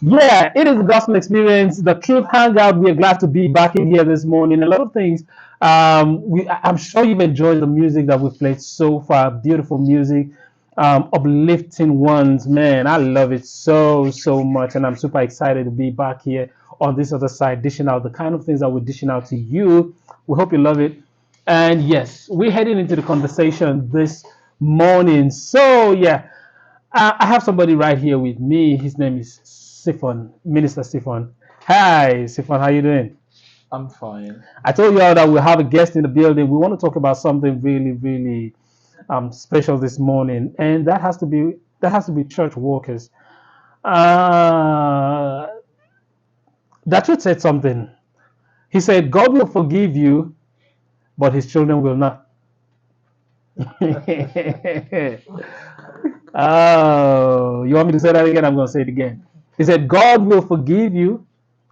Yeah, it is the gospel experience, the truth hangout. We are glad to be back in here this morning. A lot of things. I'm sure you've enjoyed the music that we've played so far. Beautiful music, uplifting ones. Man, I love it so much, and I'm super excited to be back here on this other side, dishing out the kind of things that we're dishing out to you. We hope you love it. And yes, we're heading into the conversation this morning. So yeah, I have somebody right here with me. His name is Sifon, Minister Sifon. Hi, Sifon. How you doing? I'm fine. I told you all that we have a guest in the building. We want to talk about something really special this morning, and that has to be church workers. Uh, that should said something. He said, "God will forgive you, but His children will not." Oh, you want me to say that again? I'm going to say it again. He said, "God will forgive you,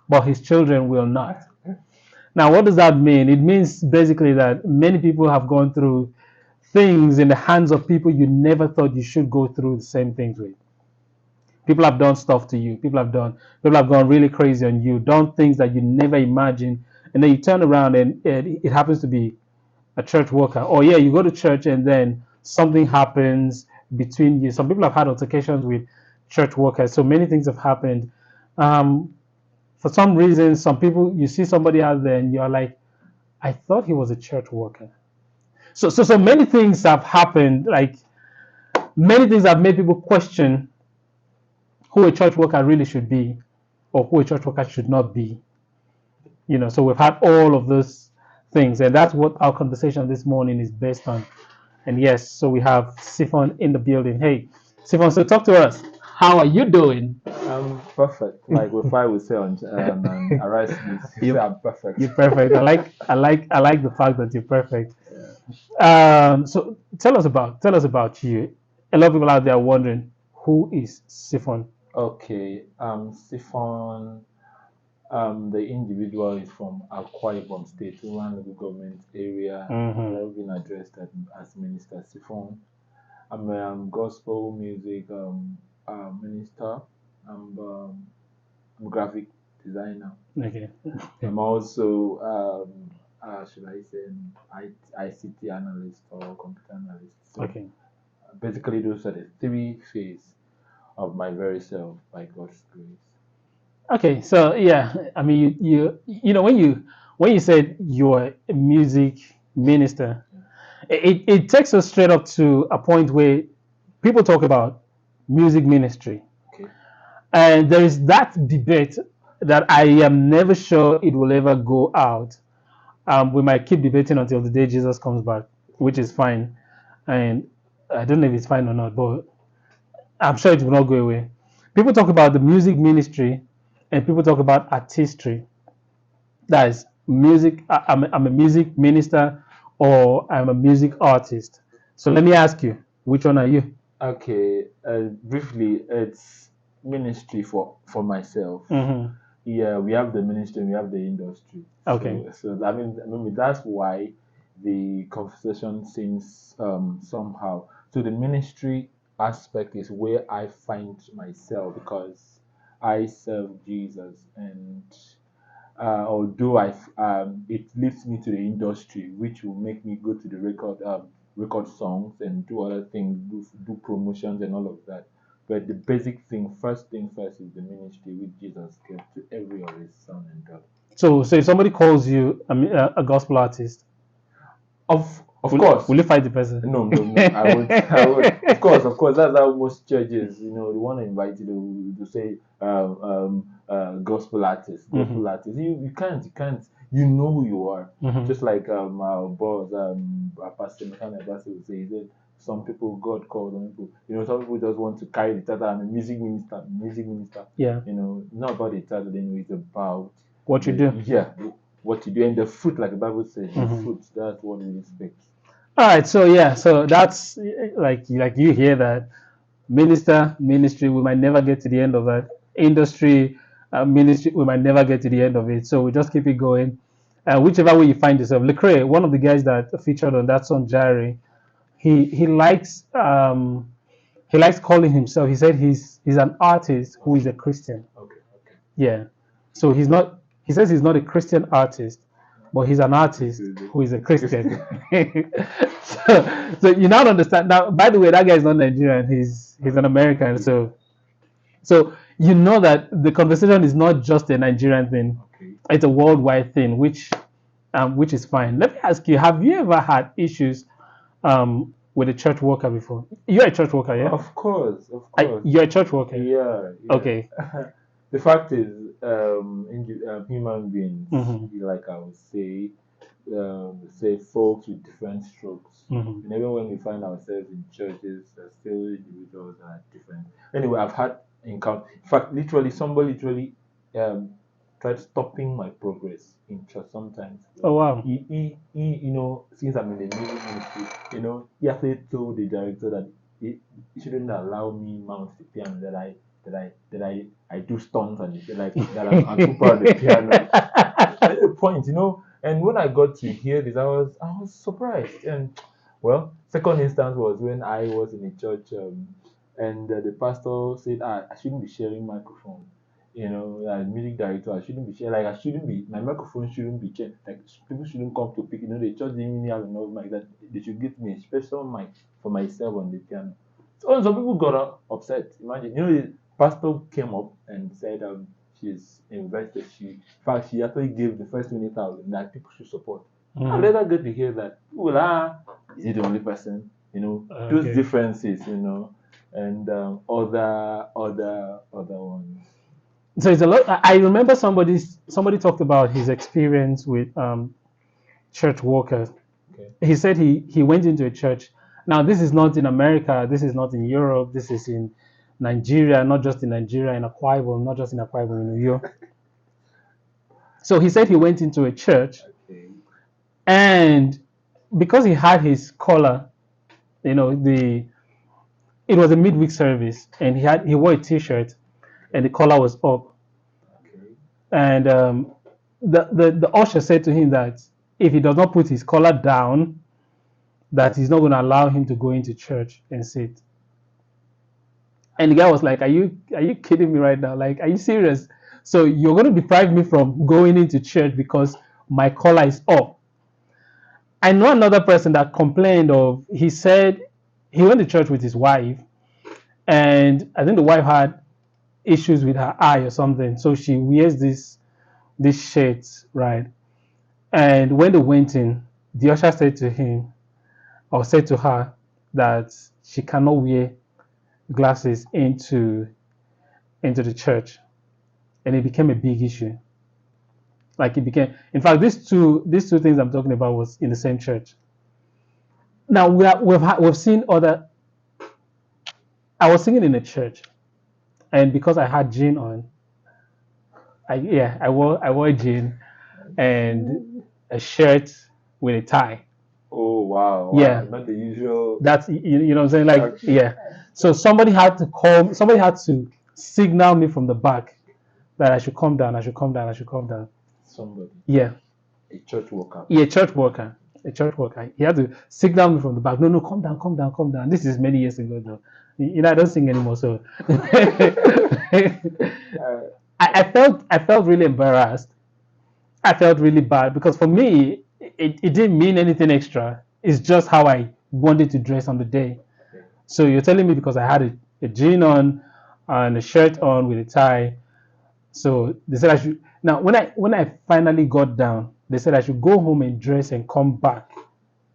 but His children will not." Now, what does that mean? It means basically that many people have gone through things in the hands of people you never thought you should go through the same things with. People have done stuff to you. People have gone really crazy on you, done things that you never imagined, and then you turn around and it happens to be a church worker. Or yeah, you go to church and then something happens between you. Some people have had altercations with church workers. So many things have happened. Um, for some reason, some people you see somebody out there and you're like, I thought he was a church worker. So many things have happened. Like many things have made people question who a church worker really should be, or who a church worker should not be. So we've had all of those things, and that's what our conversation this morning is based on. And yes, so we have Sifon in the building. Hey, Sifon, so talk to us. How are you doing? I'm perfect. Like with I would say on Arise News, you say you, I'm perfect. you're perfect. I like the fact that you're perfect. Yeah. So tell us about you. A lot of people out there are wondering who is Sifon. Okay. Sifon. The individual is from Akwa Ibom State, one local government area. Mm-hmm. I've been addressed as Minister Sifon. I'm a gospel music minister. I'm a graphic designer. Okay. I'm also, should I say, ICT analyst or computer analyst. So Okay. basically, those are the three phases of my very self by God's grace. Okay. So yeah, I mean, when you said you're a music minister, Yeah. it takes us straight up to a point where people talk about music ministry, Okay. and there is that debate that I am never sure it will ever go out. We might keep debating until the day Jesus comes back, which is fine. And I don't know if it's fine or not, but I'm sure it will not go away. People talk about the music ministry and people talk about artistry. That is music. I'm a music minister or I'm a music artist. So let me ask you, which one are you? Okay. Briefly, it's ministry for myself. Mm-hmm. Yeah, we have the ministry, we have the industry. Okay. So I mean that's why the conversation seems somehow. So the ministry aspect is where I find myself because I serve Jesus, and although it leads me to the industry, which will make me go to the record songs and do other things, do promotions and all of that. But the basic thing first, is the ministry which Jesus gave to every of his son and daughter. So if somebody calls you a gospel artist, Of will course. will you fight the person? No, no, no. I would, I would. Of course. That's how most churches, they want to invite you to say, gospel artist, Mm-hmm. gospel artist. You can't. You know who you are. Mm-hmm. Just like our boss, Pastor Mekane Abasi would say, he said, some people God calls, some people, some people just want to carry the title. I'm a music minister, music minister. Yeah. Not about the title anyway. It's about What you the do? yeah, what you do and the fruit, like the Bible says, the Mm-hmm. fruit. That's what we expect. All right. So yeah. So that's like you hear that ministry. We might never get to the end of that industry. Ministry. We might never get to the end of it. So we just keep it going. Whichever way you find yourself. Lecrae, one of the guys that featured on that song, Jari, he likes calling himself. He said he's an artist who is a Christian. Okay. Yeah. So he's not. He says he's not a Christian artist, but he's an artist who is a Christian. So you now understand. Now, by the way, that guy is not Nigerian. He's an American. So you know that the conversation is not just a Nigerian thing. Okay. It's a worldwide thing, which is fine. Let me ask you: have you ever had issues with a church worker before? You're a church worker, yeah? Of course, of course. You're a church worker. Yeah, yeah. Okay. The fact is, human beings, Mhm. like I would say folks with different strokes. Mhm. And even when we find ourselves in churches, there's still individuals that are different. Anyway, I've had encounter. In fact, literally, somebody literally um, tried stopping my progress in church sometimes. Oh wow. Since I'm in the music ministry, he actually told the director that he shouldn't allow me mount the piano, that I do stunts and shit like that. I'm too proud of the piano. That's the point. And when I got to hear this, I was surprised. And well, second instance was when I was in a church, and the pastor said, I shouldn't be sharing microphone. As music director, I shouldn't be sharing. Like I shouldn't be. My microphone shouldn't be shared. Like people shouldn't come to pick. The church didn't really have enough mic. That they should give me a special mic for myself on the piano. So some people got upset. Imagine, the pastor came up and said, she's invested. In fact, she actually gave the first 20,000 that people should support. I later get to hear that, is he the only person? Those Okay. differences, and other ones. So it's a lot. I remember somebody talked about his experience with church workers. Okay. He said he went into a church. Now this is not in America. This is not in Europe. This is in Nigeria. Not just in Nigeria, in Akwa Ibom, not just in Akwa Ibom, in New York. So he said he went into a church, Okay. and because he had his collar, it was a midweek service, and he wore a T-shirt, and the collar was up. Okay. And the usher said to him that if he does not put his collar down, that he's not going to allow him to go into church and sit. And the guy was like, "Are you kidding me right now? Like, are you serious? So you're going to deprive me from going into church because my collar is up?" I know another person that complained of. He said he went to church with his wife, and I think the wife had issues with her eye or something, so she wears this shades, right? And when they went in, the usher said to him or said to her that she cannot wear glasses into the church, and it became a big issue. Like it became, in fact, these two things I'm talking about was in the same church. Now we've seen other. I was singing in a church, and because I had jean on, I wore jean and a shirt with a tie. Oh wow! Yeah, Wow. Not the usual. that's you know what I'm saying. Like Okay. yeah, so somebody had to call. Somebody had to signal me from the back that I should come down. I should come down. I should come down. Somebody, Yeah, a church worker. yeah, church worker, a church worker. He had to signal me from the back. No, no, come down, come down, come down. This is many years ago, though. I don't sing anymore, so Uh, I felt really embarrassed. I felt really bad because for me, it didn't mean anything extra. It's just how I wanted to dress on the day. okay. So you're telling me because I had a jean on and a shirt on with a tie. So they said I should. Now when I finally got down, they said I should go home and dress and come back.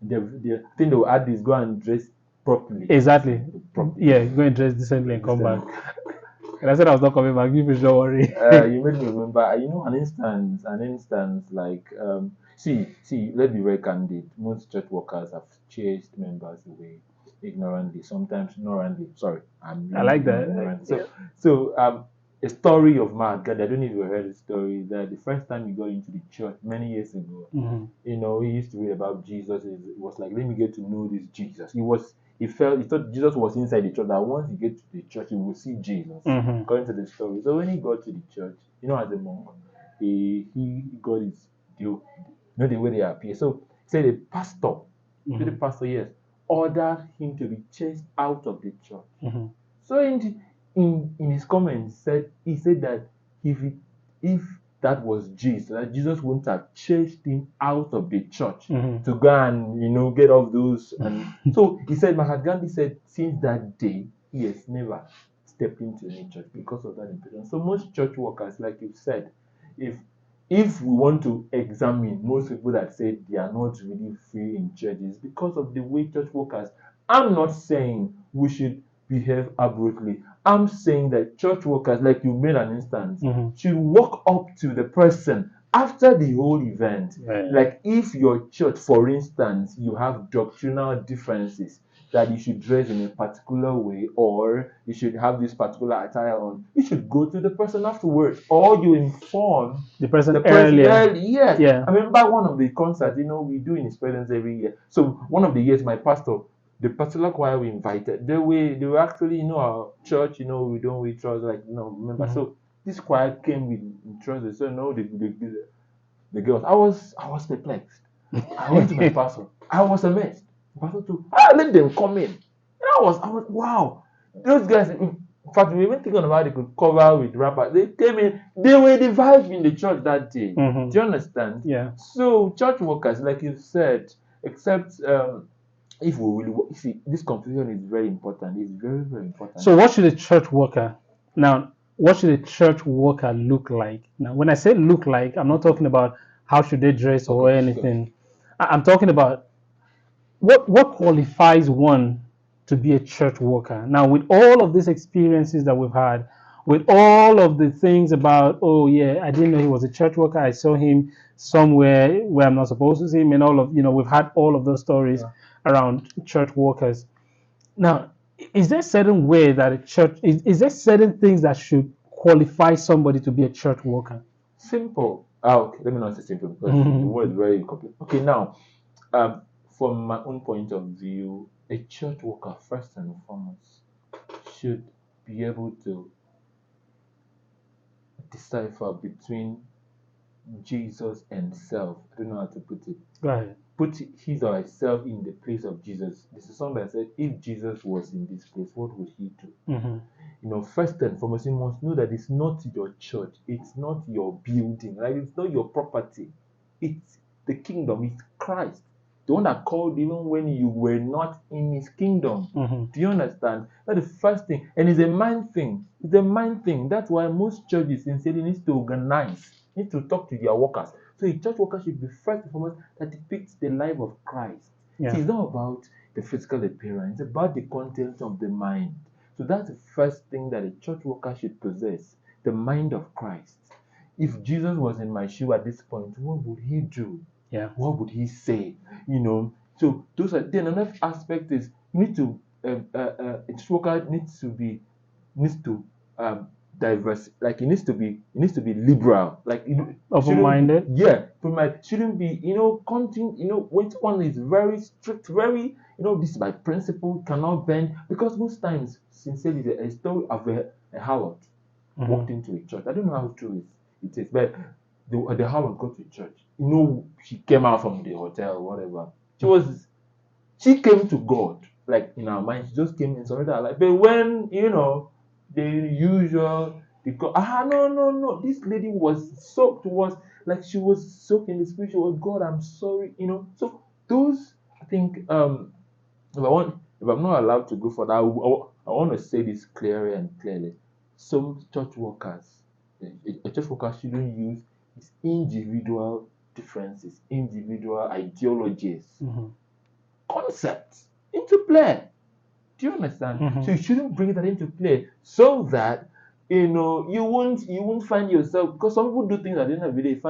The thing they will add is go and dress properly. Exactly. Properly. Yeah, go and dress decently and come back. And I said I was not coming back. You please don't worry. You made me remember, an instance like, see, let's be very candid. Most church workers have chased members away ignorantly, sometimes ignorantly. Sorry, I'm I really like that. ignorant. So, a story of Mark, God, I don't know if you heard the story that the first time he got into the church many years ago, Mm-hmm. he used to read about Jesus. It was like, let me get to know this Jesus. He thought Jesus was inside the church. That once he get to the church, he will see Jesus. Mm-hmm. According to the story. So when he got to the church, as a monk, he got his the way they appear. So say the pastor, yes, ordered him to be chased out of the church. Mm-hmm. So in his comments he said that if he if that was Jesus, that Jesus wouldn't have chased him out of the church Mhm. to go and get off those. And so he said, Mahatma Gandhi said, since that day, he has never stepped into any church because of that impression. So most church workers, like you said, if we want to examine most people that say they are not really free in churches because of the way church workers, I'm not saying we should behave abruptly. I'm saying that church workers, like you made an instance, Mhm. should walk up to the person after the whole event. Right. Like if your church, for instance, you have doctrinal differences that you should dress in a particular way or you should have this particular attire on, you should go to the person afterwards or you inform The person the person earlier. early. Yes. Yeah. I remember one of the concerts, we do in His Presence every year. So one of the years, my pastor, the particular choir we invited, they were actually, our church, we don't wear trousers, like, remember. Mhm. So this choir came with trousers. So no, the girls. I was perplexed. I went to my pastor. I was amazed. The pastor too. Let them come in. And I was wow. Those guys. In fact, we were even thinking about they could cover with rappers. They came in. They were the vibe in the church that day. Mhm. Do you understand? Yeah. So church workers, like you said, except if we really see this confusion is very important. It's very very important. So what should a church worker now? What should a church worker look like? Now, when I say look like, I'm not talking about how should they dress or Okay, anything. I'm talking about what qualifies one to be a church worker. Now, with all of these experiences that we've had, with all of the things about, oh yeah, I didn't know he was a church worker. I saw him somewhere where I'm not supposed to see him, and all of we've had all of those stories around church workers. Now, is there a certain way that a church is there certain things that should qualify somebody to be a church worker? Simple. Okay, let me not say simple because the word is very complicated. Okay, now, from my own point of view, a church worker first and foremost should be able to decipher between Jesus and self. I don't know how to put it. Right. Put his or herself in the place of Jesus. This is something that said, if Jesus was in this place, what would he do? First and foremost, you must know that it's not your church, it's not your building, right? It's not your property, it's the kingdom, it's Christ, the one that called even when you were not in his kingdom. Do you understand? That's the first thing, and it's a mind thing. It's a mind thing. That's why most churches sincerely need to organize, need to talk to their workers. So a church worker should be first and foremost that depicts the life of Christ. Yeah. See, it's not about the physical appearance, it's about the content of the mind. So that's the first thing that a church worker should possess, the mind of Christ. If Jesus was in my shoe at this point, what would he do? Yeah. What would he say? So those are. Then another aspect is you need to a church worker needs to diverse. Like it needs to be liberal. Like Open-minded. Yeah, but shouldn't be continue. When someone is very strict, very this is my principle, cannot bend. Because most times, sincerely, there is a story of a harlot walked into a church. I don't know how true it is, but the harlot got to church. She came out from the hotel, whatever. She came to God, like in her mind. She just came and surrendered her life. But when the usual, no, this lady was soaked, was like she was soaked in the spirit. She was, God, I'm sorry. So those, I think, if I'm not allowed to go for that, I want to say this clearly and clearly. Some church workers, a church worker shouldn't use his individual differences, individual ideologies, concepts into play. Do you understand? So you shouldn't bring that into play so that you won't find yourself, because some people do things at the end of the day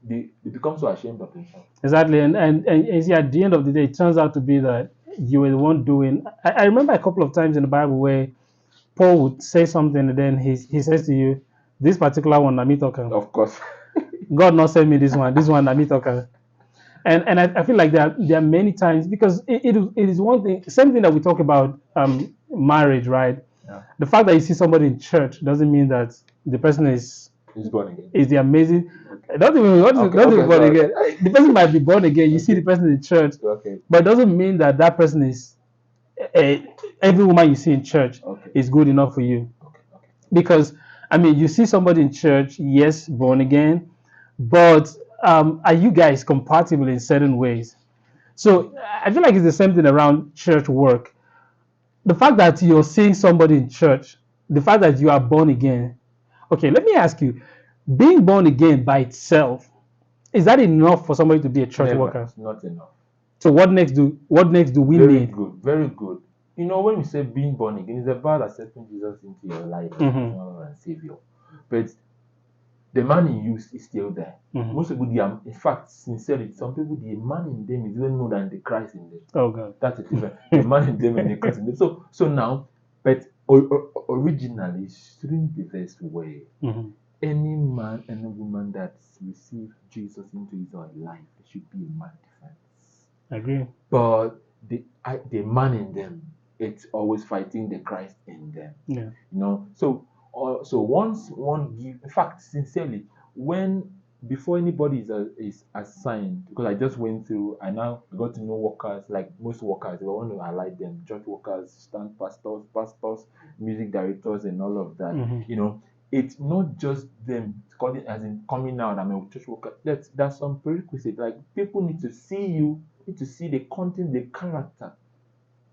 they become so ashamed of themselves. Exactly, and you see, at the end of the day, it turns out to be that you were the one doing. I remember a couple of times in the Bible where Paul would say something, and then he says to you, "This particular one, Nami talking. Of course. God not send me this one. This one, Nami talking." And I feel like there are many times, because it is one thing, same thing that we talk about marriage, right? Yeah. The fact that you see somebody in church doesn't mean that the person is born again. Is the amazing. Not even born again. The person might be born again. You see the person in church, but it doesn't mean that that person is every woman you see in church is good enough for you. Because I mean, you see somebody in church, yes, born again, but are you guys compatible in certain ways? So I feel like it's the same thing around church work. The fact that you're seeing somebody in church, the fact that you are born again. Okay, let me ask you, being born again by itself, is that enough for somebody to be a church Never. worker? It's not enough. So what next do we Very need? good. Very good. You know, when we say being born again, it's about accepting Jesus into your life as Mm-hmm. personal Lord and Savior. But the man in you is still there. Mm-hmm. Most people, they are, in fact, sincerely, some people, the man in them is even more than the Christ in them. Oh God. That's it. The man in them and the Christ in them. So now, but originally, it shouldn't be this way. Mm-hmm. Any man and woman that's received Jesus into his own life, there should be a man difference. I agree. But the man in them, it's always fighting the Christ in them. Yeah. You know, so once one give, in fact, sincerely, when before anybody is assigned, because I just went through, I now got to know workers, like most workers, if I want to highlight them, church workers, stand pastors, music directors, and all of that. Mm-hmm. You know, it's not just them calling as in coming out. I'm a church worker. That's some prerequisite. Like people need to see you, need to see the content, the character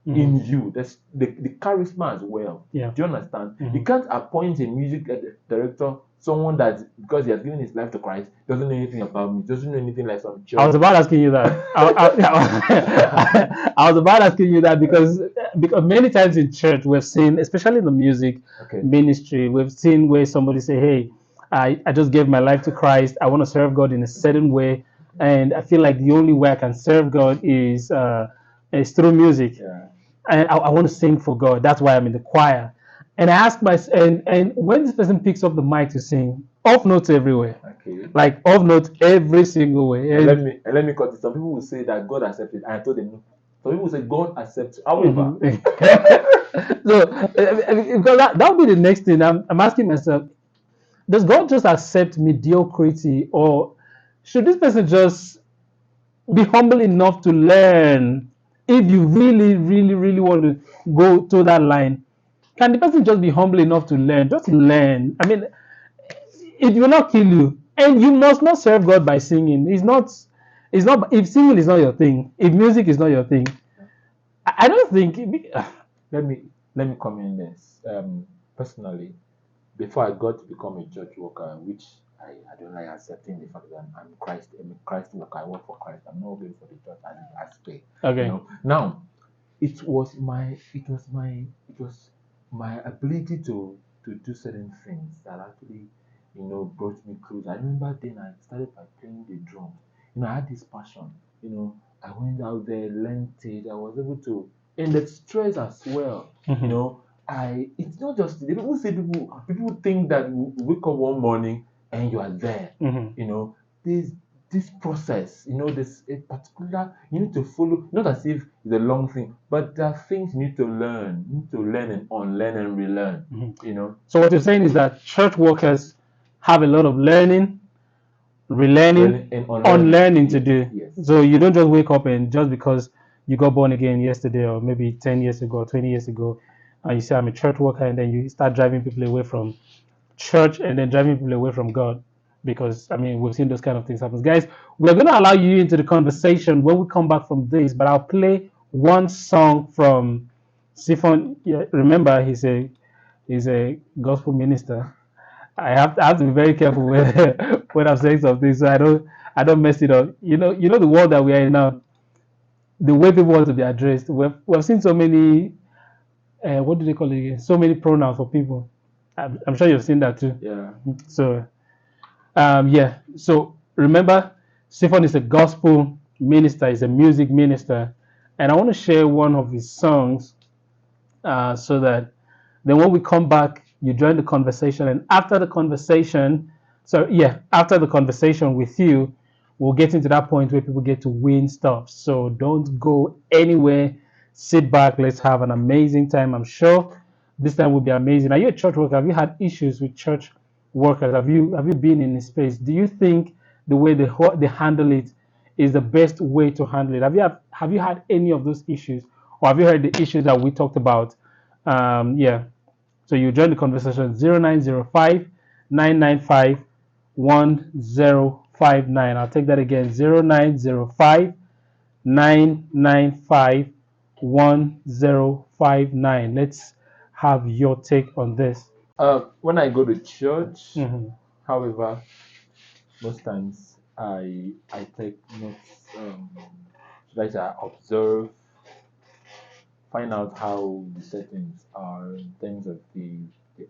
in you. That's the charisma as well. Yeah. Do you understand? You can't appoint a music director, someone that because he has given his life to Christ, doesn't know anything about me, doesn't know anything like some church. I was about asking you that. I was about asking you that because many times in church we've seen, especially in the music Okay. ministry, we've seen where somebody say, "Hey, I just gave my life to Christ. I want to serve God in a certain way, and I feel like the only way I can serve God is through music. Yeah. And I want to sing for God. That's why I'm in the choir." And I ask myself, and when this person picks up the mic to sing, off notes everywhere, Okay. like off notes every single way. And And let me cut it. Some people will say that God accepted. I told them no. Some people will say God accepts. However, so because that would be the next thing I'm asking myself: does God just accept mediocrity, or should this person just be humble enough to learn? If you really, really, really want to go to that line, can the person just be humble enough to learn? Just learn. I mean, it will not kill you, and you must not serve God by singing. It's not. It's not. If singing is not your thing, if music is not your thing, I don't think. let me come in this. Personally, before I got to become a church worker, which I don't like accepting the fact that I'm a Christ worker. I work for Christ. I'm not working for the church as pay. Okay. You know. Now, it was my ability to do certain things that actually, brought me close. I remember then I started by playing the drums. I had this passion. I went out there, learned it. I was able to, and the stress as well. It's not just the people say people think that you wake up one morning and you are there. There's this process, there's a particular you need to follow, not as if it's a long thing, but there are things you need to learn. You need to learn and unlearn and relearn. So what you're saying is that church workers have a lot of learning, relearning, And unlearning to do. Yes. So you don't just wake up and just because you got born again yesterday or maybe 10 years ago, 20 years ago, and you say I'm a church worker, and then you start driving people away from church and then driving people away from God. Because I mean, we've seen those kind of things happen. Guys, we're going to allow you into the conversation when we come back from this, but I'll play one song from Sifon. Yeah, remember, he's a gospel minister. I have to be very careful when I'm saying something, so I don't mess it up. You know the world that we are in now, the way people want to be addressed. We've seen so many, what do they call it again? So many pronouns for people. I'm sure you've seen that too. Yeah. So yeah. So remember, Sifon is a gospel minister. He's a music minister, and I want to share one of his songs, so that then when we come back, you join the conversation, and after the conversation, after the conversation with you, we'll get into that point where people get to win stuff. So don't go anywhere. Sit back. Let's have an amazing time. I'm sure this time will be amazing. Are you a church worker? Have you had issues with church workers? Have you been in a space? Do you think the way they handle it is the best way to handle it? Have you had any of those issues, or have you heard the issues that we talked about? Yeah. So you join the conversation 0905 995 1059. I'll take that again 0905 995 1059. Let's have your take on this. When I go to church, Mm-hmm. however, most times I take notes. Should I say I observe, find out how the settings are in terms of the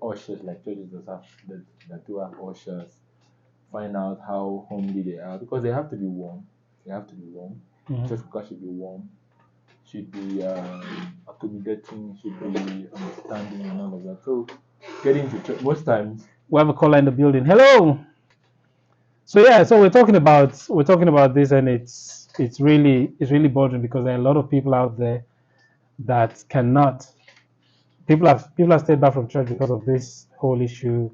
ushers, like churches that do have ushers. Find out how homely they are because they have to be warm. They have to be warm. Mm-hmm. Church cooker should be warm. Should be accommodating. Should be understanding and all of that. So getting to church most times. We have a caller in the building. Hello. So yeah, so we're talking about this, and it's really bothering because there are a lot of people out there that cannot. People have stayed back from church because of this whole issue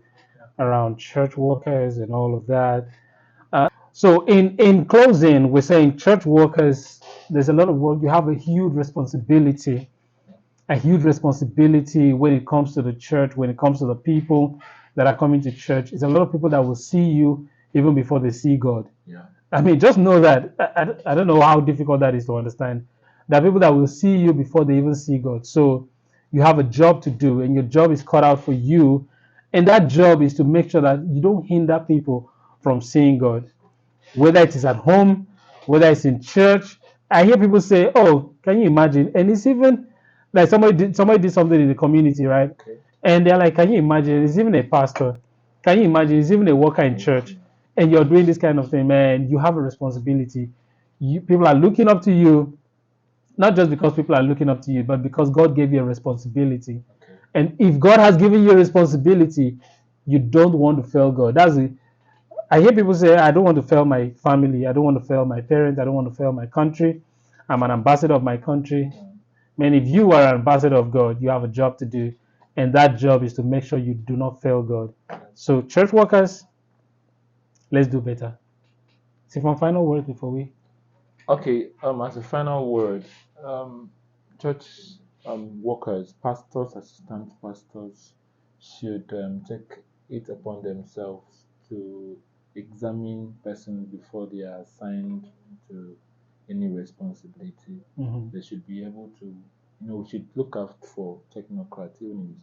around church workers and all of that. So in closing, we're saying church workers. There's a lot of work. You have a huge responsibility when it comes to the church, when it comes to the people that are coming to church. It's a lot of people that will see you even before they see God. Yeah. I mean, just know that. I don't know how difficult that is to understand. There are people that will see you before they even see God. So you have a job to do, and your job is cut out for you. And that job is to make sure that you don't hinder people from seeing God, whether it is at home, whether it's in church. I hear people say, "Oh, can you imagine?" And it's even like somebody did something in the community, right? Okay. And they're like, "Can you imagine?" It's even a pastor. Can you imagine? It's even a worker in church, and you're doing this kind of thing, man. You have a responsibility. People are looking up to you, not just because people are looking up to you, but because God gave you a responsibility. Okay. And if God has given you a responsibility, you don't want to fail God. That's it. I hear people say, I don't want to fail my family. I don't want to fail my parents. I don't want to fail my country. I'm an ambassador of my country. Man, if you are an ambassador of God, you have a job to do. And that job is to make sure you do not fail God. So, church workers, let's do better. Sifon, final word before we. Okay. As a final word, church workers, pastors, assistant pastors should take it upon themselves to examine persons before they are assigned to any responsibility. Mm-hmm. They should be able to, we should look out for technocrats even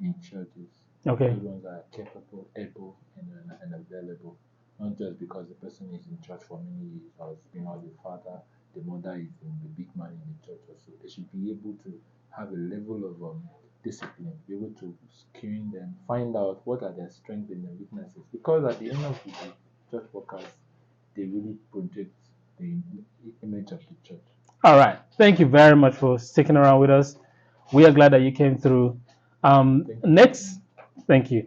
in churches. Okay. Those ones that are capable, able, and available. Not just because the person is in church for many years, or the father, the mother is the big man in the church or so. They should be able to have a level of discipline, be able to screen them, find out what are their strengths and their weaknesses. Because at the end of the day, church workers, they really project the image of the church. All right. Thank you very much for sticking around with us. We are glad that you came through. Thank you. Next, thank you.